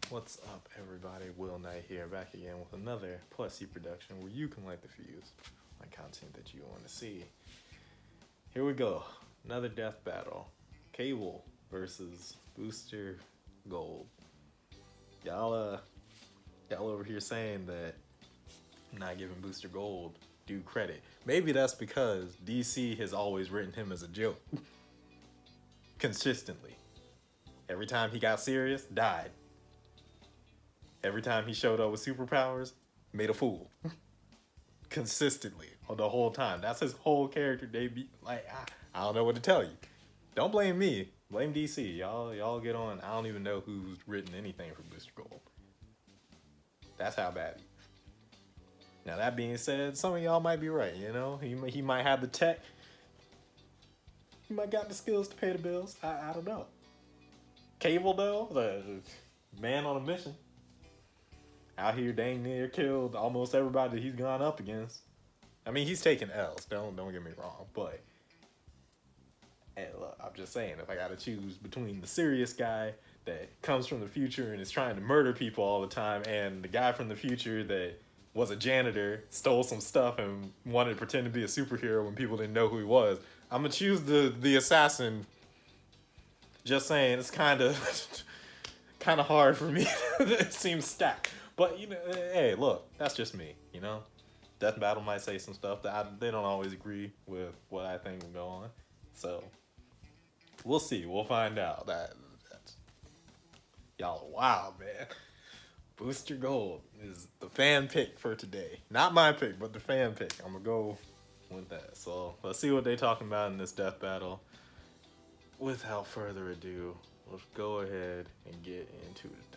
What's up, everybody? Will Knight here, back again with another PlusU production where you can light the fuse on content that you want to see. Here we go, another death battle. Cable versus Booster Gold. Y'all over here saying that I'm not giving Booster Gold due credit. Maybe that's because DC has always written him as a joke. Consistently. Every time he got serious, died. Every time he showed up with superpowers, made a fool. Consistently, the whole time. That's his whole character debut. I don't know what to tell you. Don't blame me. Blame DC. Y'all get on. I don't even know who's written anything for Booster Gold. That's how bad he is. Now, that being said, some of y'all might be right, you know? He might have the tech. He might got the skills to pay the bills. I don't know. Cable, though, the man on a mission. Out here dang near killed almost everybody he's gone up against. I mean, he's taking L's, don't get me wrong, but hey, look, I'm just saying, if I gotta choose between the serious guy that comes from the future and is trying to murder people all the time and the guy from the future that was a janitor, stole some stuff and wanted to pretend to be a superhero when people didn't know who he was, I'm gonna choose the assassin. Just saying, it's kind of hard for me. It seems stacked. But, you know, hey, look, that's just me, you know? Death Battle might say some stuff that they don't always agree with what I think will go on. So, we'll see. We'll find out. That's y'all, wow, man. Booster Gold is the fan pick for today. Not my pick, but the fan pick. I'm going to go with that. So, let's see what they're talking about in this Death Battle. Without further ado, let's go ahead and get into the thing.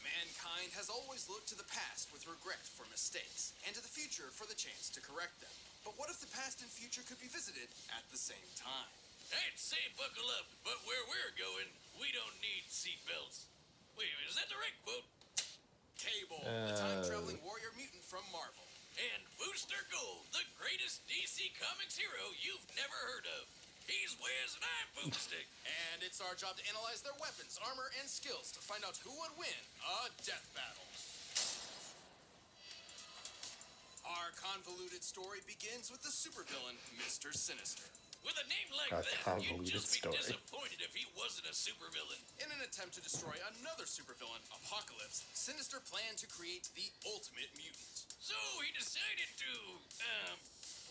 Mankind has always looked to the past with regret for mistakes, and to the future for the chance to correct them. But what if the past and future could be visited at the same time? I'd say buckle up, but where we're going, we don't need seatbelts. Wait, is that the right quote? Cable, the time-traveling warrior mutant from Marvel. And Booster Gold, the greatest DC Comics hero you've never heard of. He's Wiz and I'm Boomstick. And it's our job to analyze their weapons, armor, and skills to find out who would win a death battle. Our convoluted story begins with the supervillain, Mr. Sinister. With a name like that, you'd just be disappointed if he wasn't a supervillain. In an attempt to destroy another supervillain, Apocalypse, Sinister planned to create the ultimate mutant. So he decided to,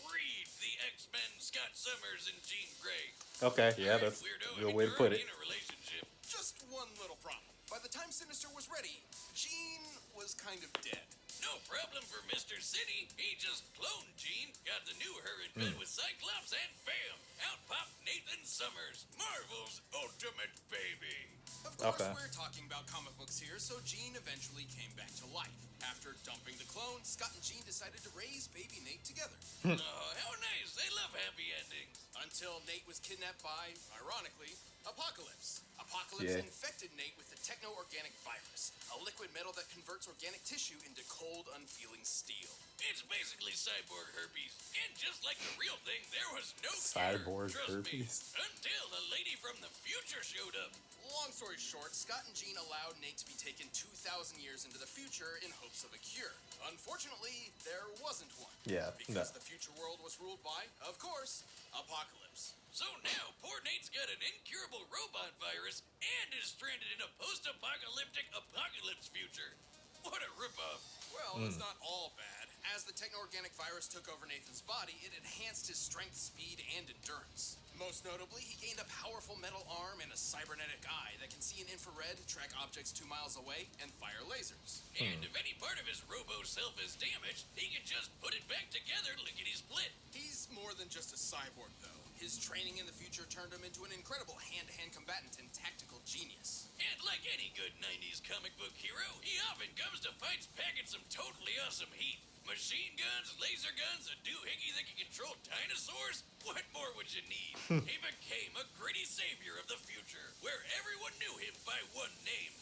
breed the X-Men Scott Summers and Jean Grey. Okay, yeah, that's a good way to put it. In a relationship. Just one little problem. By the time Sinister was ready, Jean was kind of dead. No problem for Mr. City. He just cloned Jean, got the new her in bed with Cyclops, and bam! Out popped Nathan Summers, Marvel's ultimate baby. Of course, we're talking about comic books here, so Jean eventually came back to life. After dumping the clone, Scott and Jean decided to raise baby Nate together. Oh, how nice. They love happy endings. Until Nate was kidnapped by, ironically, Apocalypse. Apocalypse infected Nate with the techno-organic virus, a liquid metal that converts organic tissue into cold, unfeeling steel. It's basically cyborg herpes. And just like the real thing, there was no cyborg cure, herpes. Until the lady from the future showed up. Long story short, Scott and Jean allowed Nate to be taken 2,000 years into the future in hopes of a cure. Unfortunately, there wasn't one. Yeah, because the future world was ruled by, of course, Apocalypse. So now, poor Nate's got an incurable robot virus and is stranded in a post-apocalyptic apocalypse future. What a ripoff. Well, it's not all bad. As the techno-organic virus took over Nathan's body, it enhanced his strength, speed, and endurance. Most notably, he gained a powerful metal arm and a cybernetic eye that can see in infrared, track objects 2 miles away, and fire lasers. And if any part of his robo-self is damaged, he can just put it back together lickety-split. He's more than just a cyborg, though. His training in the future turned him into an incredible hand-to-hand combatant and tactical genius. And like any good 90s comic book hero, he often comes to fights packing some totally awesome heat. Machine guns, laser guns, a doohickey that can control dinosaurs? What more would you need? He became a gritty savior of the future, where everyone knew him by one name.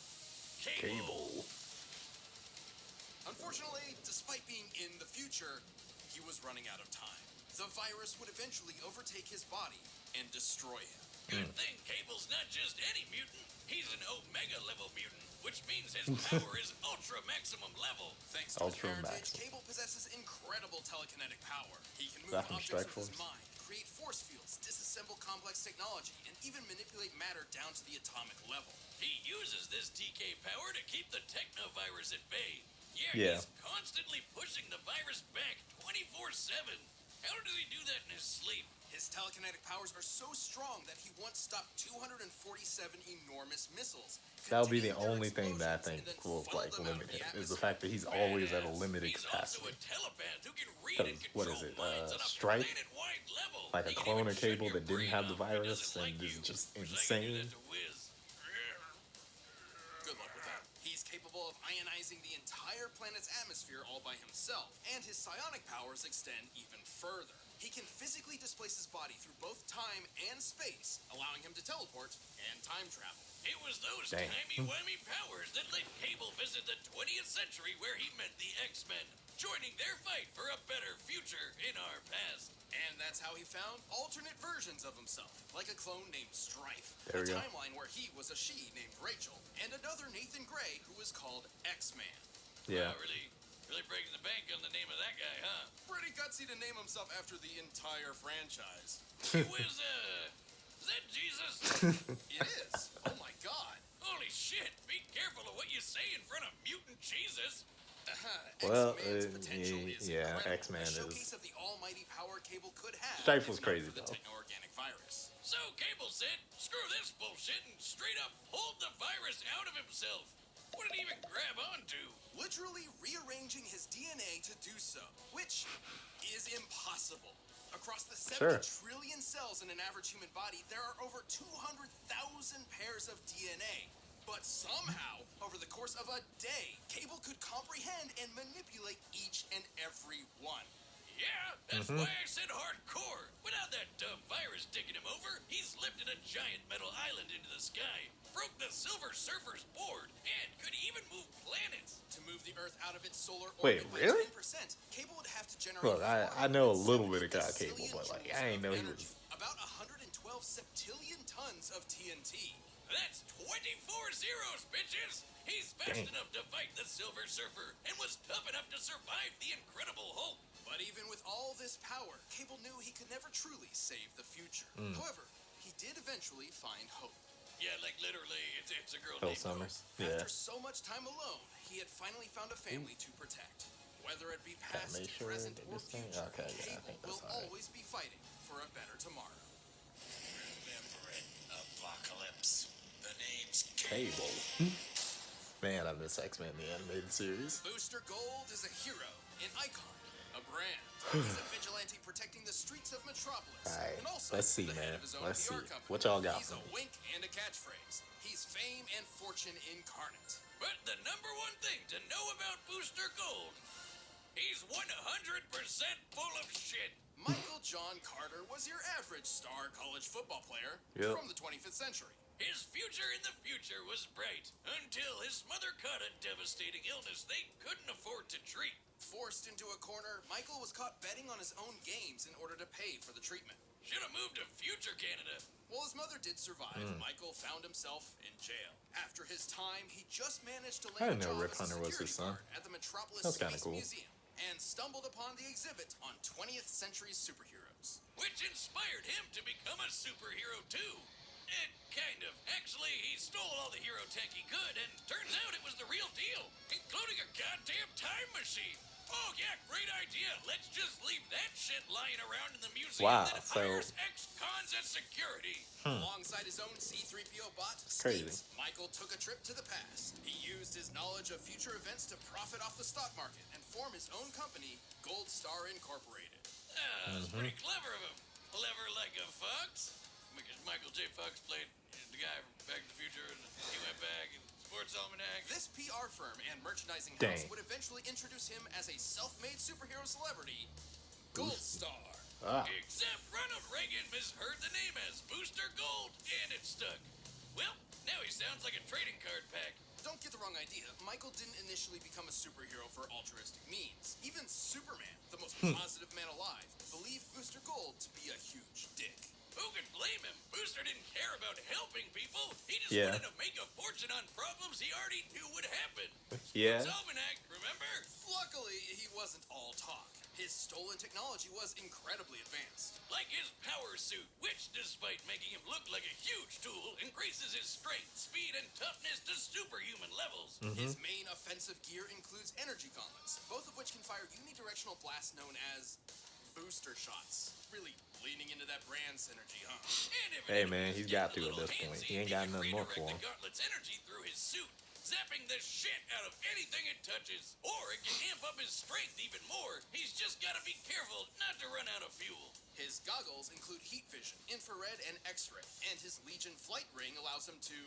Cable. Unfortunately, despite being in the future, he was running out of time. The virus would eventually overtake his body and destroy him. Good thing Cable's not just any mutant. He's an Omega level mutant, which means his power is ultra maximum level. Thanks to his Ultra parentage, maximum. Cable possesses incredible telekinetic power. He can move That from objects Strike with his Force? mind, create force fields, disassemble complex technology, and even manipulate matter down to the atomic level. He uses this TK power to keep the technovirus at bay. Yeah. He's constantly pushing the virus back 24/7. How does he do that in his sleep? His telekinetic powers are so strong that he once stopped 247 enormous missiles. That'll be the containing their only thing that I explosions, think and then will funneled like them out of limit the him is the atmosphere. fact that he's always at a limited He's capacity. also a telepath who can read 'Cause and what control is it, minds on a Strife? planet-wide level. Like a He can clone even of shut Cable your that didn't brain have the off if he virus doesn't like and is you. just Wish I could do insane. that to Wiz. Good luck with that. He's capable of ionizing the entire planet's atmosphere all by himself, and his psionic powers extend even further. He can physically displace his body through both time and space, allowing him to teleport and time travel. It was those Dang. timey-wimey powers that let Cable visit the 20th century where he met the X-Men, joining their fight for a better future in our past. And that's how he found alternate versions of himself, like a clone named Strife, There a we go. timeline where he was a she named Rachel, and another Nathan Gray who was called X-Man. Yeah. Wow, really breaking the bank on the name of that guy, huh? Pretty gutsy to name himself after the entire franchise. It was, is that Jesus? It is. Oh my god. Holy shit, be careful of what you say in front of mutant Jesus. Well, X-Man's potential is yeah, incredible, X-Man a is- showcase of the almighty power Cable could have. Strife if was not crazy, for the though. techno-organic virus. So Cable said, screw this bullshit and straight up pulled the virus out of himself. What did he even grab onto? Literally rearranging his DNA to do so, which is impossible. Across the 70 Sure. trillion cells in an average human body, there are over 200,000 pairs of DNA. But somehow, over the course of a day, Cable could comprehend and manipulate each and every one. Yeah, that's why I said hardcore. Without that dumb virus taking him over, he's lifted a giant metal island into the sky, broke the Silver Surfer's board, and could even move planets. To move the Earth out of its solar Wait, orbit really? by 10%, Cable would have to generate. Look, I know a little bit of 470 God Cable, but like gazillion I ain't know joules he of was. energy, about 112 septillion tons of TNT. That's 24 zeros, bitches! He's fast Dang. enough to fight the Silver Surfer and was tough enough to survive the Incredible Hulk. But even with all this power, Cable knew he could never truly save the future. However, he did eventually find hope. Yeah, like literally, it's a girl Phil named Summers. Hope. Yeah. After so much time alone, he had finally found a family to protect. Whether it be past, make sure present, that or this thing- future, okay, yeah, I Cable think that's will all right. always be fighting for a better tomorrow. Remember it, Apocalypse. The name's Cable. Man, I miss X-Men the animated series. Booster Gold is a hero, an icon, a brand. He's a vigilante protecting the streets of Metropolis. Alright, and also let's see, the head man. of his own Let's PR see. company. What y'all got He's for a me? wink and a catchphrase. He's fame and fortune incarnate. But the number one thing to know about Booster Gold, he's 100% full of shit. Michael John Carter was your average star college football player Yep. from the 25th century. His future in the future was bright until his mother caught a devastating illness they couldn't afford to treat. Forced into a corner, Michael was caught betting on his own games in order to pay for the treatment. Should have moved to future Canada. While his mother did survive, Michael found himself in jail. After his time, he just managed to I land didn't know a job Rip as a Hunter was his security son. guard at the Metropolis That's kinda Space cool. Museum and stumbled upon the exhibit on 20th century superheroes. Which inspired him to become a superhero too. Kind of. Actually, he stole all the hero tech he could, and turns out it was the real deal, including a goddamn time machine. Oh yeah, great idea. Let's just leave that shit lying around in the museum Wow, that so- hires ex-cons as security. Alongside his own C-3PO bot, Crazy. Skeet, Michael took a trip to the past. He used his knowledge of future events to profit off the stock market and form his own company, Gold Star Incorporated. That's pretty clever of him. Clever like a fox. Because Michael J. Fox played the guy from Back to the Future, and he went back, and Sports Almanac. This PR firm and merchandising Dang. house would eventually introduce him as a self-made superhero celebrity, Gold Star. Ah, Except Ronald Reagan misheard the name as Booster Gold, and it stuck. Well, now he sounds like a trading card pack. Don't get the wrong idea. Michael didn't initially become a superhero for altruistic means. Even Superman, the most positive man alive, believed Booster Gold to be a huge dick. Who could blame him? Booster didn't care about helping people. He just Yeah. wanted to make a fortune on problems he already knew would happen. Yeah. Sports Almanac, remember? Luckily, he wasn't all talk. His stolen technology was incredibly advanced. Like his power suit, which, despite making him look like a huge tool, increases his strength, speed, and toughness to superhuman levels. His main offensive gear includes energy gauntlets, both of which can fire unidirectional blasts known as booster shots. Really leaning into that brand synergy, huh? And if Hey, an man, enemy's he's getting got to a at little this point. handsy, He ain't got can nothing more redirect for the him. gauntlet's energy through his suit, zapping the shit out of anything it touches. Or it can amp up his strength even more. He's just gotta be careful not to run out of fuel. His goggles include heat vision, infrared, and X-ray, and his Legion flight ring allows him to,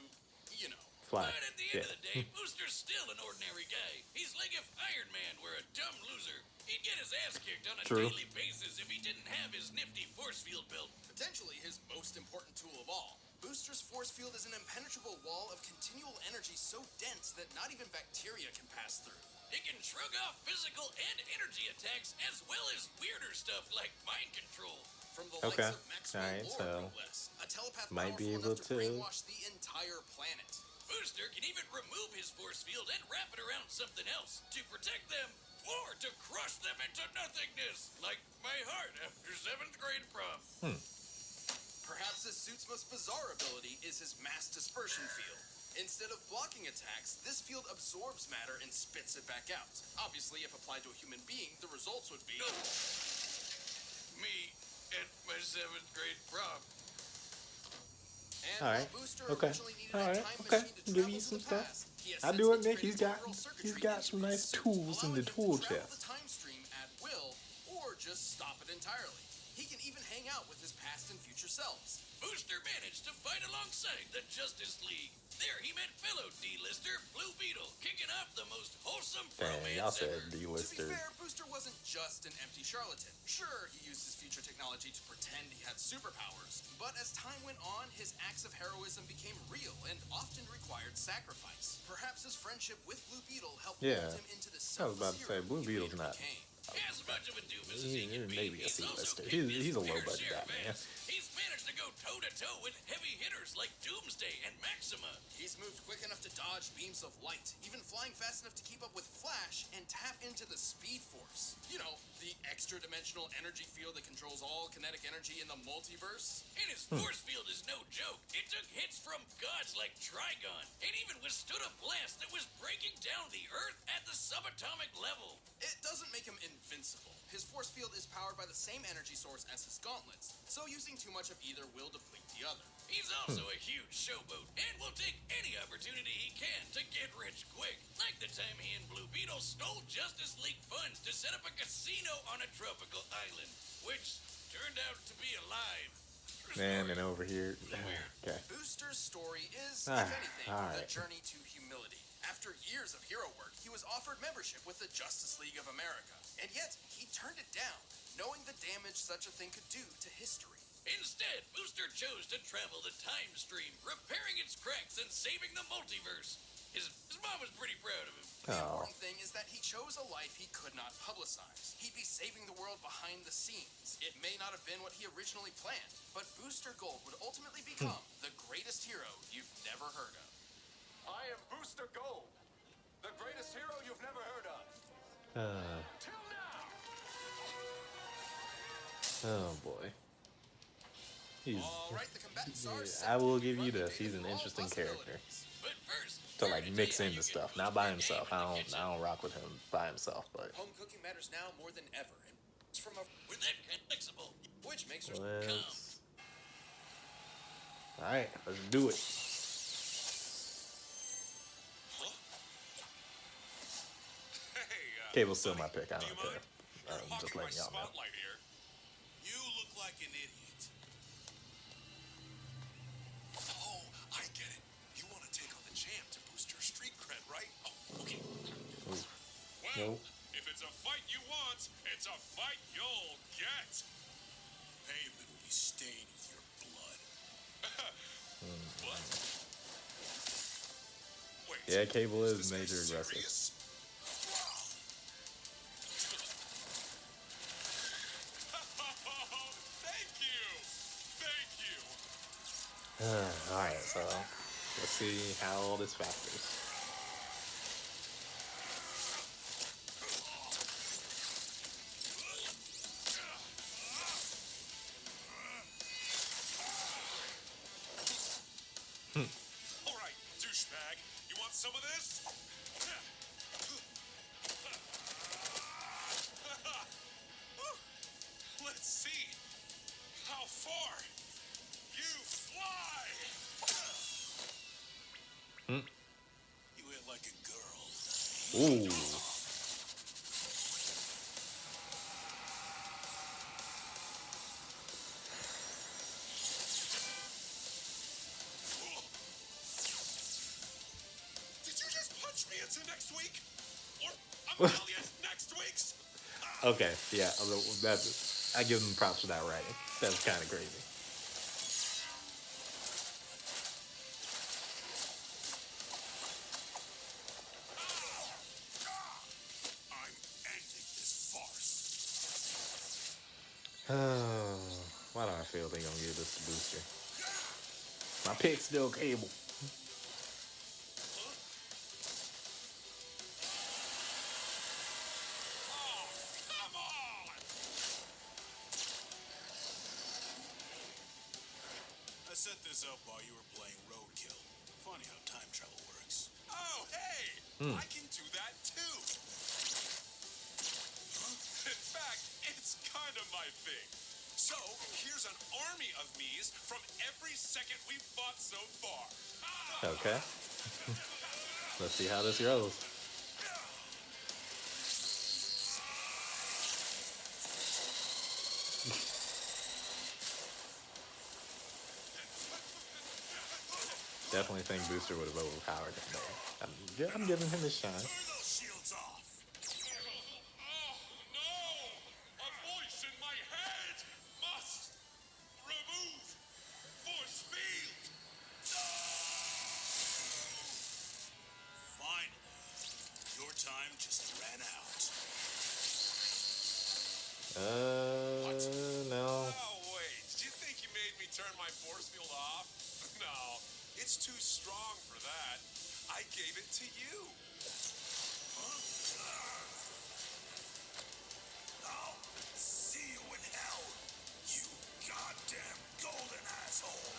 you know. Fly. But at the end of the day, Booster's still an ordinary guy. He's like if Iron Man were a dumb loser. He'd get his ass kicked on a True. daily basis if he didn't have his nifty force field built. Potentially his most important tool of all. Booster's force field is an impenetrable wall of continual energy so dense that not even bacteria can pass through. It can shrug off physical and energy attacks as well as weirder stuff like mind control. From the Okay. likes of Maxwell Alright, Lord, so no less. A telepath might be powerful able enough to to- brainwash the entire planet. Booster can even remove his force field and wrap it around something else to protect them or to crush them into nothingness, like my heart after 7th grade prom. Perhaps his suit's most bizarre ability is his mass dispersion field. Instead of blocking attacks, this field absorbs matter and spits it back out. Obviously, if applied to a human being, the results would be... Me at my 7th grade prom. And Alright, while Booster okay, originally needed a alright, time okay. machine to Give travel you to some the stuff. past, he has I since do admit integrated he's got neural circuitry some into his nice suit, tools in the allowing him to tool travel chest. the time stream at will, or just stop it entirely. He can even hang out with his past and future selves. Booster managed to fight alongside the Justice League. There he met fellow D-lister Blue Beetle, kicking off the most wholesome Dang, y'all bromance said ever. To be D-lister. fair, Booster wasn't just an empty charlatan. Sure, he used his future technology to pretend he had superpowers, but as time went on, his acts of heroism became real and often required sacrifice. Perhaps his friendship with Blue Beetle helped Yeah, mold him into the I was about to selfless say, hero Blue he Beetle's later not- became. As much of a doofus as He- he can be, maybe a he's also C-lister. kicked He's his a fair low-budget share of Batman. ass. He's managed to go toe-to-toe with heavy hitters like Doomsday and Maxima. He's moved quick enough to dodge beams of light, even flying fast enough to keep up with Flash and tap into the Speed Force. You know, the extra-dimensional energy field that controls all kinetic energy in the multiverse. And his force field is no joke. It took hits from gods like Trigon, and even withstood a blast that was breaking down the Earth at the subatomic level. It doesn't make him invincible. His force field is powered by the same energy source as his gauntlets, so using too much of either will deplete the other. He's also a huge showboat, and will take any opportunity he can to get rich quick. Like the time he and Blue Beetle stole Justice League funds to set up a casino on a tropical island, which turned out to be a lie. True Man, story. and over here. Okay. Booster's story is, if Ah, anything, alright. the journey to humility. After years of hero work, he was offered membership with the Justice League of America. And yet, he turned it down, knowing the damage such a thing could do to history. Instead, Booster chose to travel the time stream, repairing its cracks and saving the multiverse. His mom was pretty proud of him. The Oh. important thing is that he chose a life he could not publicize. He'd be saving the world behind the scenes. It may not have been what he originally planned, but Booster Gold would ultimately become the greatest hero you've never heard of. I am Booster Gold, the greatest hero you've never heard of. Till now. Oh boy. He's. All right, the combatants are set. I will give you Run this. He's an all interesting character possibilities. But first, to like we're gonna mix tell you into how you stuff, can not boost by your himself. game in the I don't rock with him by himself, but Home cooking matters now more than ever, and it's from a With that kind of flexible, which makes her let's. All right, let's do it. Hey, Cable's still my pick. I do don't you care. mind? I'm You're just hogging my letting y'all know. spotlight here. You look like an idiot. Oh, I get it. You want to take on the champ to boost your street cred, right? Oh, okay. Oof. Well, Nope. if it's a fight you want, it's a fight you'll get. Pavement will be stained with your blood. What? Wait, Yeah, Cable Is is this guy major aggressive. serious? Thank you. Thank you. Alright, so let's see how all this factors. All right, douchebag. You want some of this? Let's see how far you fly. You hit like a girl. Ooh. Did you just punch me into next week? Or I'm telling you, next week's. Okay, yeah, I give them props for that writing. That's kind of crazy. I'm ending this farce. Why do I feel they gonna give this to Booster? My pick's still Cable. Oh, come on! I set this up while you were playing Roadkill. Funny how time travel works. Oh, hey! I can do that too! In fact, it's kind of my thing. So, here's an army of me's from every second we've fought so far. Okay. Let's see how this goes. Definitely think Booster would have overpowered him there. I'm giving him his shine. Turn those shields off! Oh, no! A voice in my head must remove force field! No! Finally, your time just ran out. No. Oh, wait. Did you think you made me turn my force field off? No, it's too strong for that. I gave it to you. I'll see you in hell, you goddamn golden asshole.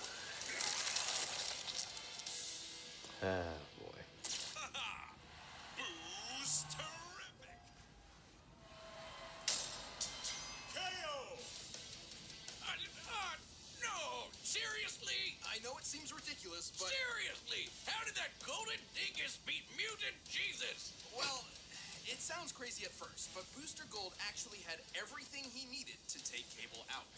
Ah, boy. Boo's terrific. KO. No! Seriously? I know it seems ridiculous, but Seriously? How did that golden dingus beat mutant Jesus? well, it sounds crazy at first, but Booster Gold actually had everything he needed to take Cable out.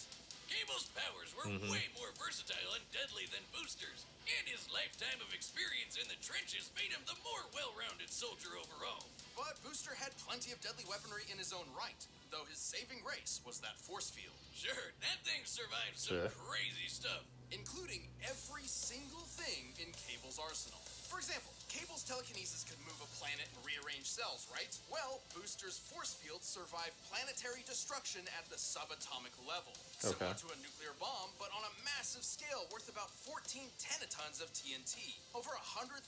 Cable's powers were way more versatile and deadly than Booster's, and his lifetime of experience in the trenches made him the more well-rounded soldier overall. But Booster had plenty of deadly weaponry in his own right, though his saving grace was that force field, Sure, that thing survived some Sure. crazy stuff. including every single thing in Cable's arsenal. For example, Cable's telekinesis could move a planet and rearrange cells, right? Well, Booster's force field survived planetary destruction at the subatomic level. Similar to a nuclear bomb, but on a massive scale worth about 14 tenatons of TNT. Over 100,000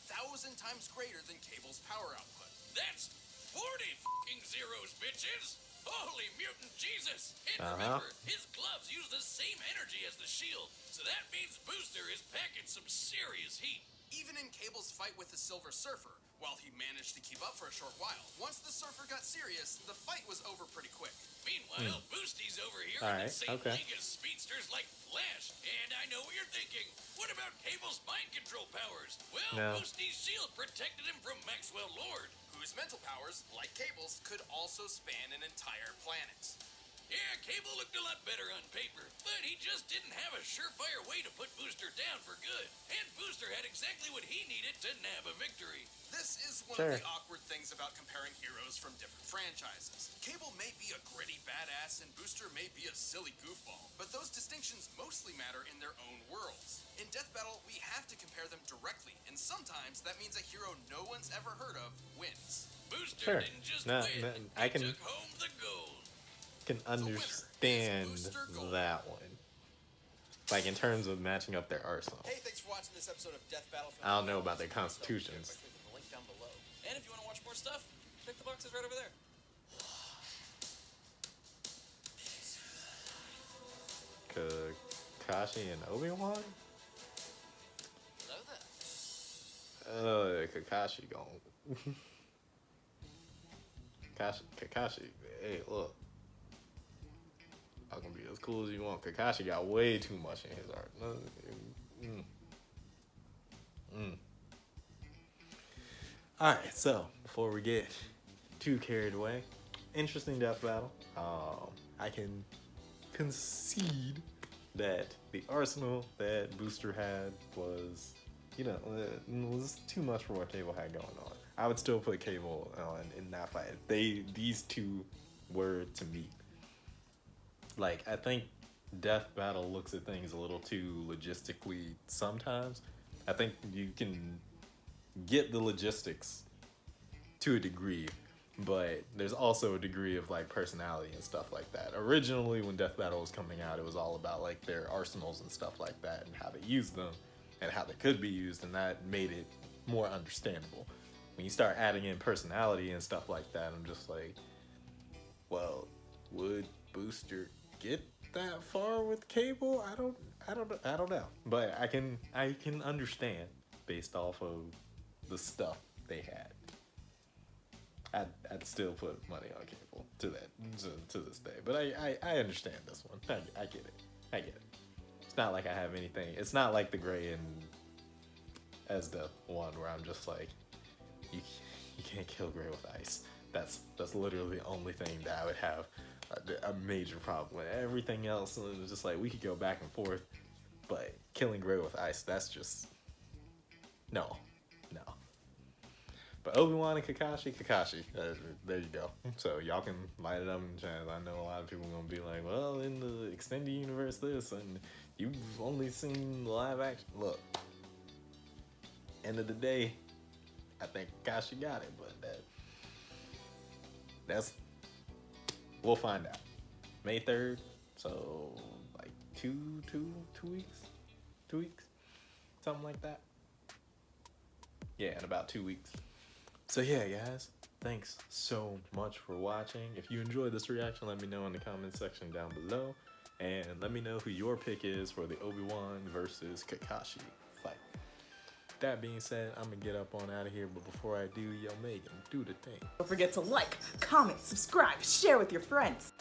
times greater than Cable's power output. That's 40 fucking zeros, bitches! Holy mutant Jesus! And remember, his gloves use the same energy as the shield, so that means Booster is packing some serious heat. Even in Cable's fight with the Silver Surfer, while he managed to keep up for a short while, once the Surfer got serious, the fight was over pretty quick. Meanwhile, Boostie's over here All with right, insane okay. Lincoln speedsters like Flash. And I know what you're thinking. What about Cable's mind control powers? Well, No. Boostie's shield protected him from Maxwell Lord. Whose mental powers, like Cable's, could also span an entire planet. Yeah, Cable looked a lot better on paper, but he just didn't have a surefire way to put Booster down for good. And Booster had exactly what he needed to nab a victory. This is one Sure. of the awkward things about comparing heroes from different franchises. Cable may be a gritty badass and Booster may be a silly goofball, but those distinctions mostly matter in their own worlds. In Death Battle, we have to compare them directly, and sometimes that means a hero no one's ever heard of wins. Booster Sure. didn't just No, win, no, he I can- took home the gold. Can understand Booster Gold. that one. Like in terms of matching up their arsenal. Hey, thanks for watching this episode of Death Battle. I don't know about their constitutions. By clicking the link down below. And if you want to watch more stuff, check the boxes right over there. Kakashi and Obi-Wan? Hello there. Kakashi gone. Kakashi, hey, look. I can be as cool as you want. Kakashi got way too much in his art. Alright, so before we get too carried away, interesting death battle. I can concede that the arsenal that Booster had was, you know, was too much for what Cable had going on. I would still put Cable on in that fight. These two were to meet. Like, I think Death Battle looks at things a little too logistically sometimes. I think you can get the logistics to a degree, but there's also a degree of like personality and stuff like that. Originally, when Death Battle was coming out, it was all about like their arsenals and stuff like that and how they used them and how they could be used, and that made it more understandable. When you start adding in personality and stuff like that, I'm just like, well, would Booster get that far with Cable? I don't know. But I can understand based off of the stuff they had. I'd still put money on Cable to this day. But I understand this one. I get it. It's not like I have anything. It's not like the Gray and Esda one where I'm just like, you can't kill Gray with ice. That's literally the only thing that I would have a major problem with. Everything else, it was just like we could go back and forth, but killing Gray with ice, that's just no. But Obi-Wan and Kakashi, there you go. So y'all can light it up in the chat. I know a lot of people are gonna be like, well, in the extended universe this, and you've only seen the live action. Look, end of the day, I think Kakashi got it, but that's we'll find out. May 3rd, so like two weeks, something like that. Yeah, in about 2 weeks. So yeah, guys, thanks so much for watching. If you enjoyed this reaction, let me know in the comment section down below, and let me know who your pick is for the Obi-Wan versus Kakashi fight. That being said, I'm gonna get up on out of here, but before I do, yo, Megan, do the thing. Don't forget to like, comment, subscribe, share with your friends.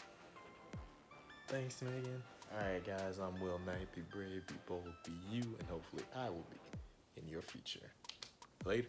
Thanks, Megan. Alright, guys, I'm Will Knight. Be brave, be bold, be you, and hopefully I will be in your future. Later.